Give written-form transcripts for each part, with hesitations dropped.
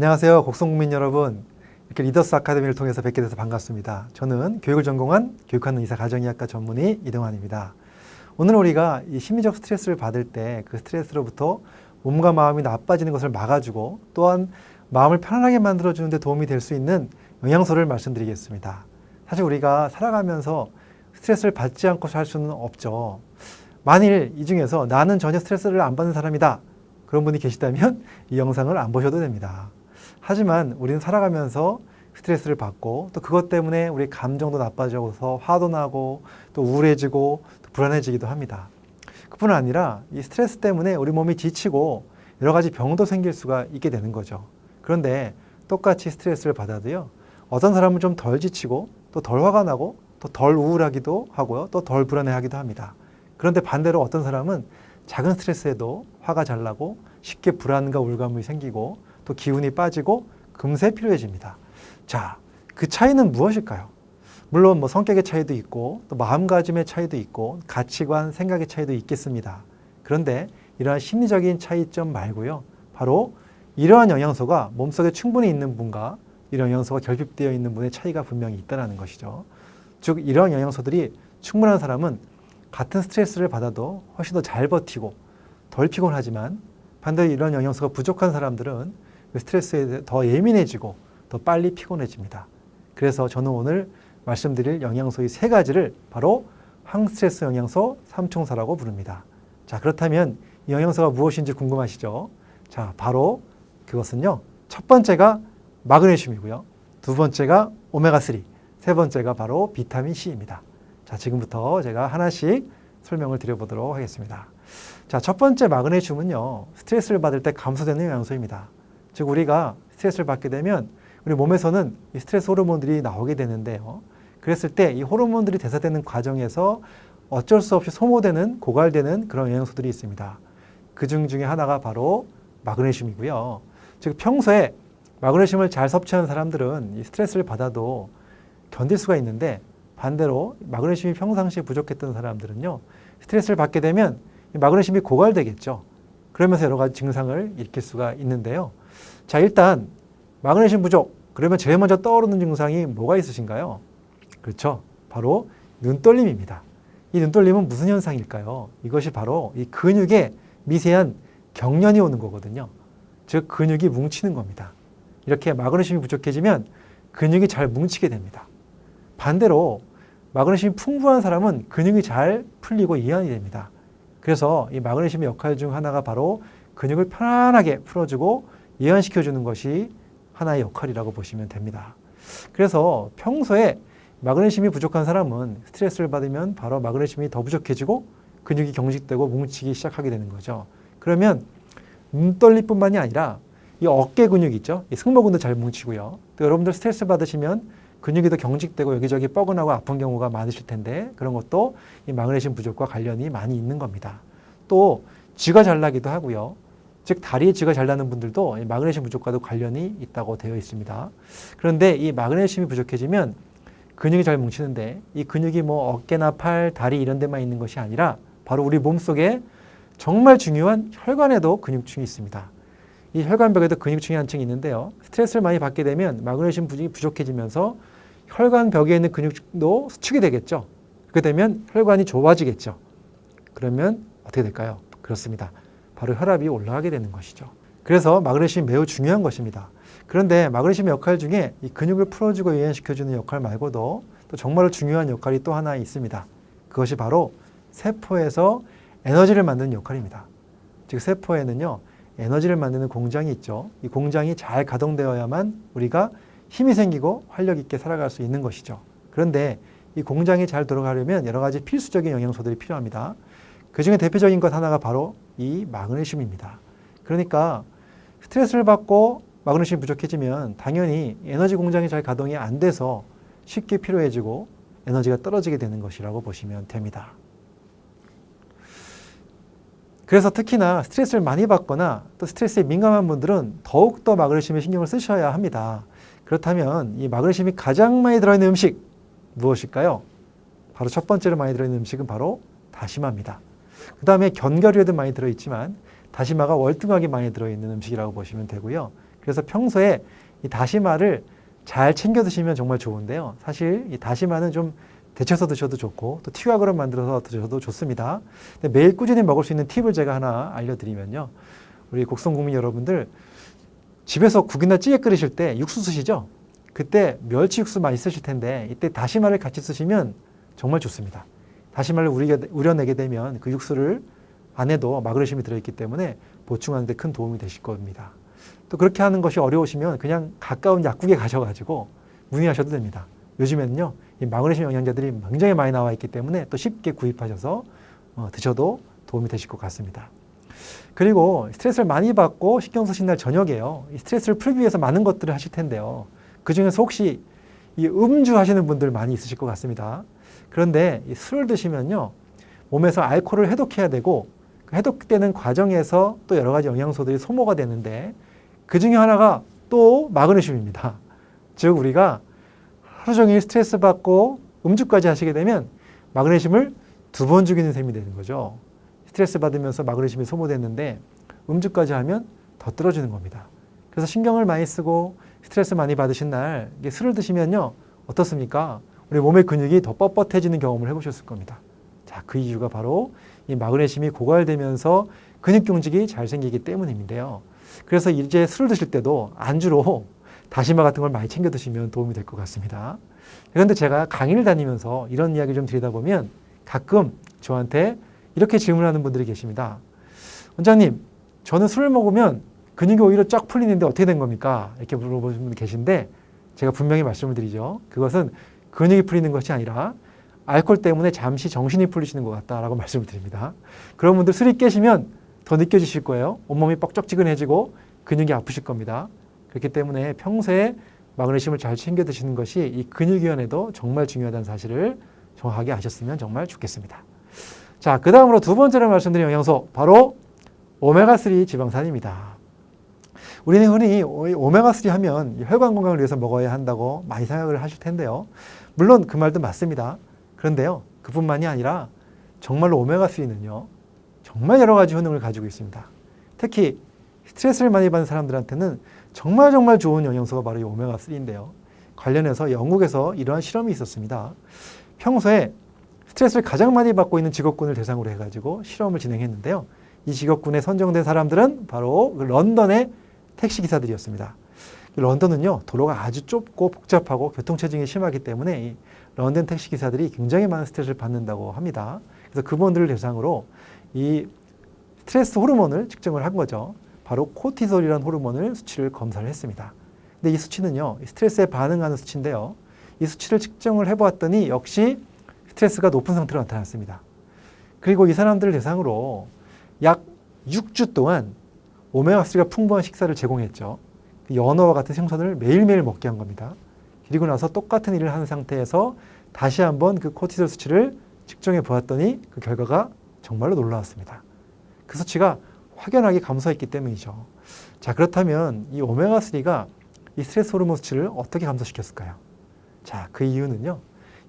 안녕하세요. 곡성국민 여러분. 이렇게 리더스 아카데미를 통해서 뵙게 돼서 반갑습니다. 저는 교육을 전공한 교육하는 의사 가정의학과 전문의 이동환입니다. 오늘 우리가 이 심리적 스트레스를 받을 때 그 스트레스로부터 몸과 마음이 나빠지는 것을 막아주고 또한 마음을 편안하게 만들어주는 데 도움이 될 수 있는 영양소를 말씀드리겠습니다. 사실 우리가 살아가면서 스트레스를 받지 않고 살 수는 없죠. 만일 이 중에서 나는 전혀 스트레스를 안 받는 사람이다, 그런 분이 계시다면 이 영상을 안 보셔도 됩니다. 하지만 우리는 살아가면서 스트레스를 받고 또 그것 때문에 우리 감정도 나빠져서 화도 나고 또 우울해지고 또 불안해지기도 합니다. 그뿐 아니라 이 스트레스 때문에 우리 몸이 지치고 여러 가지 병도 생길 수가 있게 되는 거죠. 그런데 똑같이 스트레스를 받아도요, 어떤 사람은 좀 덜 지치고 또 덜 화가 나고 또 덜 우울하기도 하고요, 또 덜 불안해하기도 합니다. 그런데 반대로 어떤 사람은 작은 스트레스에도 화가 잘 나고 쉽게 불안과 우울감이 생기고 또 기운이 빠지고 금세 피로해집니다. 자, 그 차이는 무엇일까요? 물론 뭐 성격의 차이도 있고 또 마음가짐의 차이도 있고 가치관, 생각의 차이도 있겠습니다. 그런데 이러한 심리적인 차이점 말고요, 바로 이러한 영양소가 몸속에 충분히 있는 분과 이런 영양소가 결핍되어 있는 분의 차이가 분명히 있다는 것이죠. 즉 이러한 영양소들이 충분한 사람은 같은 스트레스를 받아도 훨씬 더 잘 버티고 덜 피곤하지만, 반대로 이런 영양소가 부족한 사람들은 스트레스에 더 예민해지고 더 빨리 피곤해집니다. 그래서 저는 오늘 말씀드릴 영양소의 세 가지를 바로 항스트레스 영양소 삼총사라고 부릅니다. 자, 그렇다면 이 영양소가 무엇인지 궁금하시죠? 자, 바로 그것은요, 첫 번째가 마그네슘이고요, 두 번째가 오메가3, 세 번째가 바로 비타민 C입니다. 자, 지금부터 제가 하나씩 설명을 드려보도록 하겠습니다. 자, 첫 번째 마그네슘은요, 스트레스를 받을 때 감소되는 영양소입니다. 즉 우리가 스트레스를 받게 되면 우리 몸에서는 이 스트레스 호르몬들이 나오게 되는데요, 그랬을 때 이 호르몬들이 대사되는 과정에서 어쩔 수 없이 소모되는, 고갈되는 그런 영양소들이 있습니다. 그 중에 하나가 바로 마그네슘이고요. 즉 평소에 마그네슘을 잘 섭취하는 사람들은 이 스트레스를 받아도 견딜 수가 있는데, 반대로 마그네슘이 평상시에 부족했던 사람들은요, 스트레스를 받게 되면 마그네슘이 고갈되겠죠. 그러면서 여러 가지 증상을 일으킬 수가 있는데요. 자, 일단 마그네슘 부족, 그러면 제일 먼저 떠오르는 증상이 뭐가 있으신가요? 그렇죠. 바로 눈떨림입니다. 이 눈떨림은 무슨 현상일까요? 이것이 바로 이 근육에 미세한 경련이 오는 거거든요. 즉 근육이 뭉치는 겁니다. 이렇게 마그네슘이 부족해지면 근육이 잘 뭉치게 됩니다. 반대로 마그네슘이 풍부한 사람은 근육이 잘 풀리고 이완이 됩니다. 그래서 이 마그네슘의 역할 중 하나가 바로 근육을 편안하게 풀어주고 이완시켜주는 것이 하나의 역할이라고 보시면 됩니다. 그래서 평소에 마그네슘이 부족한 사람은 스트레스를 받으면 바로 마그네슘이 더 부족해지고 근육이 경직되고 뭉치기 시작하게 되는 거죠. 그러면 눈떨림뿐만이 아니라 이 어깨 근육 있죠? 이 승모근도 잘 뭉치고요. 또 여러분들 스트레스 받으시면 근육이 더 경직되고 여기저기 뻐근하고 아픈 경우가 많으실 텐데, 그런 것도 이 마그네슘 부족과 관련이 많이 있는 겁니다. 또 쥐가 잘 나기도 하고요. 즉 다리에 쥐가 잘 나는 분들도 이 마그네슘 부족과도 관련이 있다고 되어 있습니다. 그런데 이 마그네슘이 부족해지면 근육이 잘 뭉치는데, 이 근육이 뭐 어깨나 팔, 다리 이런 데만 있는 것이 아니라 바로 우리 몸속에 정말 중요한 혈관에도 근육층이 있습니다. 이 혈관벽에도 근육층이 한 층이 있는데요, 스트레스를 많이 받게 되면 마그네슘 부족해지면서 혈관벽에 있는 근육도 수축이 되겠죠. 그렇게 되면 혈관이 좁아지겠죠. 그러면 어떻게 될까요? 그렇습니다. 바로 혈압이 올라가게 되는 것이죠. 그래서 마그네슘이 매우 중요한 것입니다. 그런데 마그네슘의 역할 중에 이 근육을 풀어주고 이완시켜주는 역할 말고도 또 정말로 중요한 역할이 또 하나 있습니다. 그것이 바로 세포에서 에너지를 만드는 역할입니다. 즉 세포에는요, 에너지를 만드는 공장이 있죠. 이 공장이 잘 가동되어야만 우리가 힘이 생기고 활력 있게 살아갈 수 있는 것이죠. 그런데 이 공장이 잘 돌아가려면 여러 가지 필수적인 영양소들이 필요합니다. 그 중에 대표적인 것 하나가 바로 이 마그네슘입니다. 그러니까 스트레스를 받고 마그네슘이 부족해지면 당연히 에너지 공장이 잘 가동이 안 돼서 쉽게 피로해지고 에너지가 떨어지게 되는 것이라고 보시면 됩니다. 그래서 특히나 스트레스를 많이 받거나 또 스트레스에 민감한 분들은 더욱더 마그네슘에 신경을 쓰셔야 합니다. 그렇다면 이 마그네슘이 가장 많이 들어있는 음식 무엇일까요? 바로 첫 번째로 많이 들어있는 음식은 바로 다시마입니다. 그 다음에 견과류에도 많이 들어있지만 다시마가 월등하게 많이 들어있는 음식이라고 보시면 되고요. 그래서 평소에 이 다시마를 잘 챙겨 드시면 정말 좋은데요. 사실 이 다시마는 좀 데쳐서 드셔도 좋고 또 티각으로 만들어서 드셔도 좋습니다. 근데 매일 꾸준히 먹을 수 있는 팁을 제가 하나 알려드리면요. 우리 곡성 국민 여러분들 집에서 국이나 찌개 끓이실 때 육수 쓰시죠? 그때 멸치 육수 많이 쓰실 텐데 이때 다시마를 같이 쓰시면 정말 좋습니다. 다시마를 우려내게 되면 그 육수를 안에도 마그네슘이 들어있기 때문에 보충하는 데 큰 도움이 되실 겁니다. 또 그렇게 하는 것이 어려우시면 그냥 가까운 약국에 가셔가지고 문의하셔도 됩니다. 요즘에는요, 이 마그네슘 영양제들이 굉장히 많이 나와 있기 때문에 또 쉽게 구입하셔서 드셔도 도움이 되실 것 같습니다. 그리고 스트레스를 많이 받고 신경 쓰신 날 저녁에요. 이 스트레스를 풀기 위해서 많은 것들을 하실 텐데요. 그 중에서 혹시 이 음주 하시는 분들 많이 있으실 것 같습니다. 그런데 이 술을 드시면요, 몸에서 알코올을 해독해야 되고 그 해독되는 과정에서 또 여러 가지 영양소들이 소모가 되는데 그 중에 하나가 또 마그네슘입니다. 즉 우리가 하루 종일 스트레스 받고 음주까지 하시게 되면 마그네슘을 2번 죽이는 셈이 되는 거죠. 스트레스 받으면서 마그네슘이 소모됐는데 음주까지 하면 더 떨어지는 겁니다. 그래서 신경을 많이 쓰고 스트레스 많이 받으신 날 술을 드시면요, 어떻습니까? 우리 몸의 근육이 더 뻣뻣해지는 경험을 해보셨을 겁니다. 자, 그 이유가 바로 이 마그네슘이 고갈되면서 근육 경직이 잘 생기기 때문인데요. 그래서 이제 술을 드실 때도 안주로 다시마 같은 걸 많이 챙겨 드시면 도움이 될 것 같습니다. 그런데 제가 강의를 다니면서 이런 이야기를 좀 드리다 보면 가끔 저한테 이렇게 질문하는 분들이 계십니다. 원장님, 저는 술을 먹으면 근육이 오히려 쫙 풀리는데 어떻게 된 겁니까? 이렇게 물어보시는 분들 계신데 제가 분명히 말씀을 드리죠. 그것은 근육이 풀리는 것이 아니라 알코올 때문에 잠시 정신이 풀리시는 것 같다라고 말씀을 드립니다. 그런 분들 술이 깨시면 더 느껴지실 거예요. 온몸이 뻑적지근해지고 근육이 아프실 겁니다. 그렇기 때문에 평소에 마그네슘을 잘 챙겨 드시는 것이 이 근육위원에도 정말 중요하다는 사실을 정확하게 아셨으면 정말 좋겠습니다. 자, 그 다음으로 두 번째로 말씀드린 영양소, 바로 오메가3 지방산입니다. 우리는 흔히 오메가3 하면 혈관 건강을 위해서 먹어야 한다고 많이 생각을 하실 텐데요. 물론 그 말도 맞습니다. 그런데요, 그뿐만이 아니라 정말로 오메가3는요, 정말 여러 가지 효능을 가지고 있습니다. 특히 스트레스를 많이 받는 사람들한테는 정말 좋은 영양소가 바로 이 오메가3인데요. 관련해서 영국에서 이러한 실험이 있었습니다. 평소에 스트레스를 가장 많이 받고 있는 직업군을 대상으로 해가지고 실험을 진행했는데요. 이 직업군에 선정된 사람들은 바로 런던의 택시기사들이었습니다. 런던은요, 도로가 아주 좁고 복잡하고 교통체증이 심하기 때문에 이 런던 택시기사들이 굉장히 많은 스트레스를 받는다고 합니다. 그래서 그분들을 대상으로 이 스트레스 호르몬을 측정을 한 거죠. 바로 코티솔이라는 호르몬을 수치를 검사를 했습니다. 근데 이 수치는요, 스트레스에 반응하는 수치인데요. 이 수치를 측정을 해보았더니 역시 스트레스가 높은 상태로 나타났습니다. 그리고 이 사람들을 대상으로 약 6주 동안 오메가3가 풍부한 식사를 제공했죠. 연어와 같은 생선을 매일매일 먹게 한 겁니다. 그리고 나서 똑같은 일을 하는 상태에서 다시 한번 그 코티솔 수치를 측정해 보았더니 그 결과가 정말로 놀라웠습니다. 그 수치가 확연하게 감소했기 때문이죠. 자, 그렇다면 이 오메가3가 이 스트레스 호르몬 수치를 어떻게 감소시켰을까요? 자, 그 이유는요,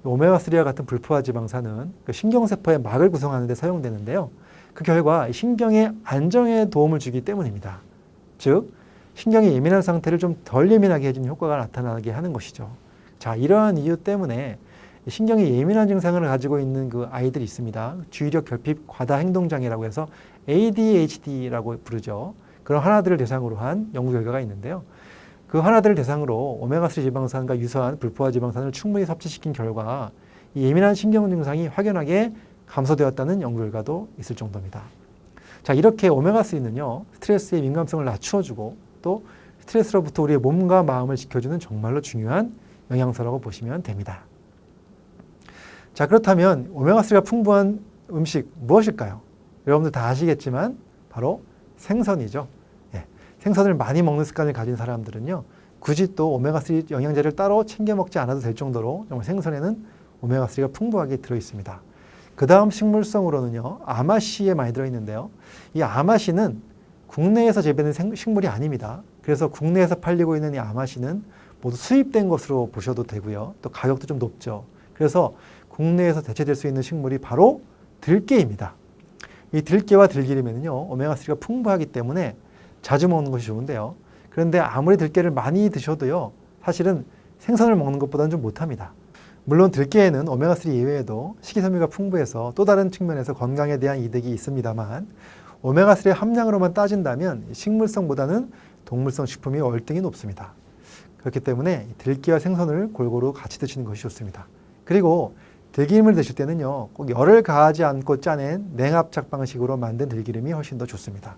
오메가3와 같은 불포화 지방산은 그 신경세포의 막을 구성하는 데 사용되는데요. 그 결과 신경의 안정에 도움을 주기 때문입니다. 즉, 신경이 예민한 상태를 좀 덜 예민하게 해주는 효과가 나타나게 하는 것이죠. 자, 이러한 이유 때문에 신경이 예민한 증상을 가지고 있는 그 아이들이 있습니다. 주의력 결핍 과다 행동장애라고 해서 ADHD라고 부르죠. 그런 하나들을 대상으로 한 연구 결과가 있는데요. 그 하나들을 대상으로 오메가3 지방산과 유사한 불포화 지방산을 충분히 섭취시킨 결과 이 예민한 신경 증상이 확연하게 감소되었다는 연구 결과도 있을 정도입니다. 자, 이렇게 오메가3는요, 스트레스의 민감성을 낮추어주고 또 스트레스로부터 우리의 몸과 마음을 지켜주는 정말로 중요한 영양소라고 보시면 됩니다. 자, 그렇다면 오메가3가 풍부한 음식 무엇일까요? 여러분들 다 아시겠지만 바로 생선이죠. 예, 생선을 많이 먹는 습관을 가진 사람들은요, 굳이 또 오메가3 영양제를 따로 챙겨 먹지 않아도 될 정도로 정말 생선에는 오메가3가 풍부하게 들어있습니다. 그 다음 식물성으로는요, 아마씨에 많이 들어있는데요. 이 아마씨는 국내에서 재배된 식물이 아닙니다. 그래서 국내에서 팔리고 있는 이 아마씨는 모두 수입된 것으로 보셔도 되고요. 또 가격도 좀 높죠. 그래서 국내에서 대체될 수 있는 식물이 바로 들깨입니다. 이 들깨와 들기름에는요, 오메가3가 풍부하기 때문에 자주 먹는 것이 좋은데요. 그런데 아무리 들깨를 많이 드셔도요, 사실은 생선을 먹는 것보다는 좀 못합니다. 물론 들깨에는 오메가3 이외에도 식이섬유가 풍부해서 또 다른 측면에서 건강에 대한 이득이 있습니다만, 오메가3 함량으로만 따진다면 식물성보다는 동물성 식품이 월등히 높습니다. 그렇기 때문에 들깨와 생선을 골고루 같이 드시는 것이 좋습니다. 그리고 들기름을 드실 때는요, 꼭 열을 가하지 않고 짜낸 냉압착 방식으로 만든 들기름이 훨씬 더 좋습니다.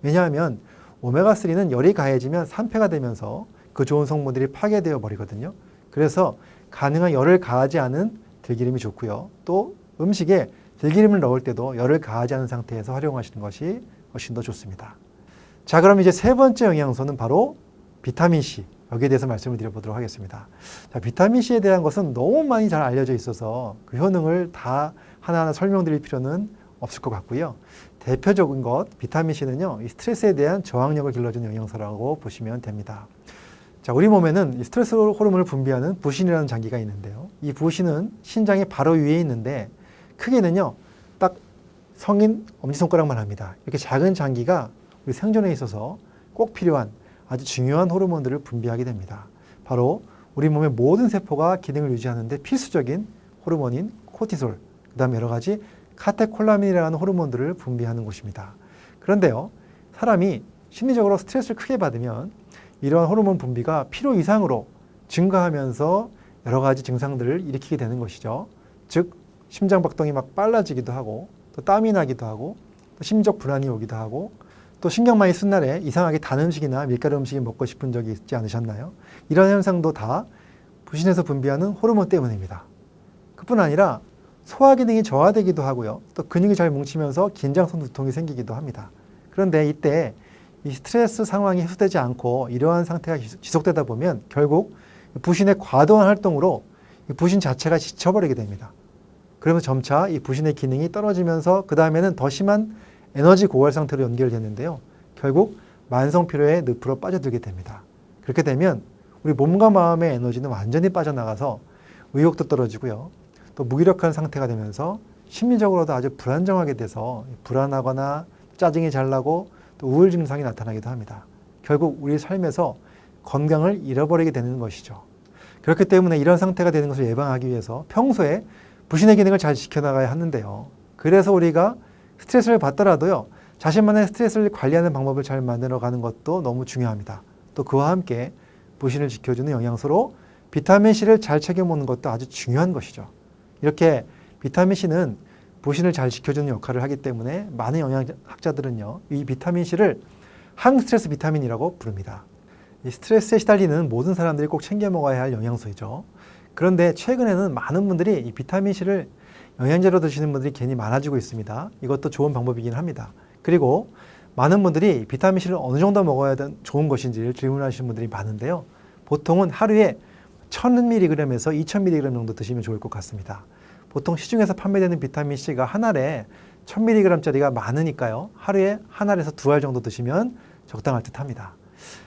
왜냐하면 오메가3는 열이 가해지면 산패가 되면서 그 좋은 성분들이 파괴되어 버리거든요. 그래서 가능한 열을 가하지 않은 들기름이 좋고요. 또 음식에 들기름을 넣을 때도 열을 가하지 않은 상태에서 활용하시는 것이 훨씬 더 좋습니다. 자, 그럼 이제 세 번째 영양소는 바로 비타민C. 여기에 대해서 말씀을 드려보도록 하겠습니다. 자, 비타민C에 대한 것은 너무 많이 잘 알려져 있어서 그 효능을 다 하나하나 설명드릴 필요는 없을 것 같고요. 대표적인 것, 비타민C는요, 이 스트레스에 대한 저항력을 길러주는 영양소라고 보시면 됩니다. 자, 우리 몸에는 이 스트레스 호르몬을 분비하는 부신이라는 장기가 있는데요. 이 부신은 신장의 바로 위에 있는데 크기는요, 딱 성인 엄지손가락만 합니다. 이렇게 작은 장기가 우리 생존에 있어서 꼭 필요한 아주 중요한 호르몬들을 분비하게 됩니다. 바로 우리 몸의 모든 세포가 기능을 유지하는 데 필수적인 호르몬인 코티솔, 그 다음에 여러 가지 카테콜라민이라는 호르몬들을 분비하는 곳입니다. 그런데요, 사람이 심리적으로 스트레스를 크게 받으면 이러한 호르몬 분비가 필요 이상으로 증가하면서 여러 가지 증상들을 일으키게 되는 것이죠. 즉, 심장박동이 막 빨라지기도 하고, 또 땀이 나기도 하고, 또 심적 불안이 오기도 하고, 또 신경망이 쓴 날에 이상하게 단 음식이나 밀가루 음식이 먹고 싶은 적이 있지 않으셨나요? 이런 현상도 다 부신에서 분비하는 호르몬 때문입니다. 그뿐 아니라 소화 기능이 저하되기도 하고요. 또 근육이 잘 뭉치면서 긴장성 두통이 생기기도 합니다. 그런데 이때 이 스트레스 상황이 해소되지 않고 이러한 상태가 지속되다 보면 결국 부신의 과도한 활동으로 이 부신 자체가 지쳐버리게 됩니다. 그러면서 점차 이 부신의 기능이 떨어지면서 그 다음에는 더 심한 에너지 고갈 상태로 연결되는데요. 결국 만성 피로에 늪으로 빠져들게 됩니다. 그렇게 되면 우리 몸과 마음의 에너지는 완전히 빠져나가서 의욕도 떨어지고요. 또 무기력한 상태가 되면서 심리적으로도 아주 불안정하게 돼서 불안하거나 짜증이 잘 나고 또 우울 증상이 나타나기도 합니다. 결국 우리 삶에서 건강을 잃어버리게 되는 것이죠. 그렇기 때문에 이런 상태가 되는 것을 예방하기 위해서 평소에 부신의 기능을 잘 지켜나가야 하는데요. 그래서 우리가 스트레스를 받더라도요, 자신만의 스트레스를 관리하는 방법을 잘 만들어가는 것도 너무 중요합니다. 또 그와 함께 부신을 지켜주는 영양소로 비타민C를 잘 챙겨 먹는 것도 아주 중요한 것이죠. 이렇게 비타민C는 부신을 잘 지켜주는 역할을 하기 때문에 많은 영양학자들은요, 이 비타민C를 항스트레스 비타민이라고 부릅니다. 이 스트레스에 시달리는 모든 사람들이 꼭 챙겨 먹어야 할 영양소이죠. 그런데 최근에는 많은 분들이 이 비타민C를 영양제로 드시는 분들이 괜히 많아지고 있습니다. 이것도 좋은 방법이긴 합니다. 그리고 많은 분들이 비타민C를 어느 정도 먹어야 좋은 것인지를 질문하시는 분들이 많은데요. 보통은 하루에 1000mg에서 2000mg 정도 드시면 좋을 것 같습니다. 보통 시중에서 판매되는 비타민C가 한 알에 1000mg짜리가 많으니까요. 하루에 한 알에서 두 알 정도 드시면 적당할 듯 합니다.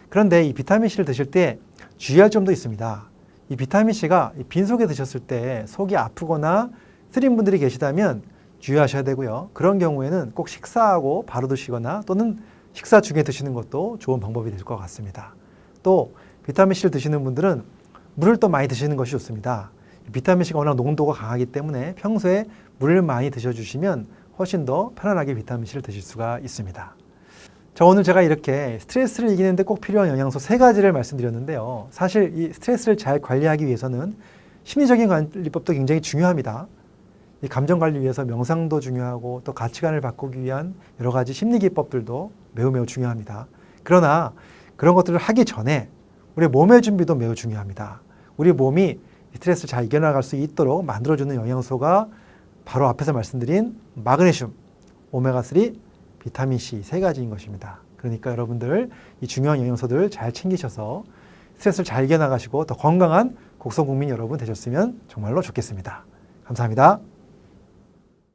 그런데 이 비타민C를 드실 때 주의할 점도 있습니다. 이 비타민C가 빈속에 드셨을 때 속이 아프거나 쓰린 분들이 계시다면 주의하셔야 되고요. 그런 경우에는 꼭 식사하고 바로 드시거나 또는 식사 중에 드시는 것도 좋은 방법이 될 것 같습니다. 또 비타민C를 드시는 분들은 물을 또 많이 드시는 것이 좋습니다. 비타민C가 워낙 농도가 강하기 때문에 평소에 물을 많이 드셔주시면 훨씬 더 편안하게 비타민C를 드실 수가 있습니다. 자, 오늘 제가 이렇게 스트레스를 이기는 데 꼭 필요한 영양소 3가지를 말씀드렸는데요. 사실 이 스트레스를 잘 관리하기 위해서는 심리적인 관리법도 굉장히 중요합니다. 이 감정 관리 위해서 명상도 중요하고 또 가치관을 바꾸기 위한 여러 가지 심리 기법들도 매우 중요합니다. 그러나 그런 것들을 하기 전에 우리 몸의 준비도 매우 중요합니다. 우리 몸이 스트레스를 잘 이겨나갈 수 있도록 만들어주는 영양소가 바로 앞에서 말씀드린 마그네슘, 오메가3, 비타민C 3가지인 것입니다. 그러니까 여러분들 이 중요한 영양소들 잘 챙기셔서 스트레스를 잘 이겨나가시고 더 건강한 곡성국민 여러분 되셨으면 정말로 좋겠습니다. 감사합니다.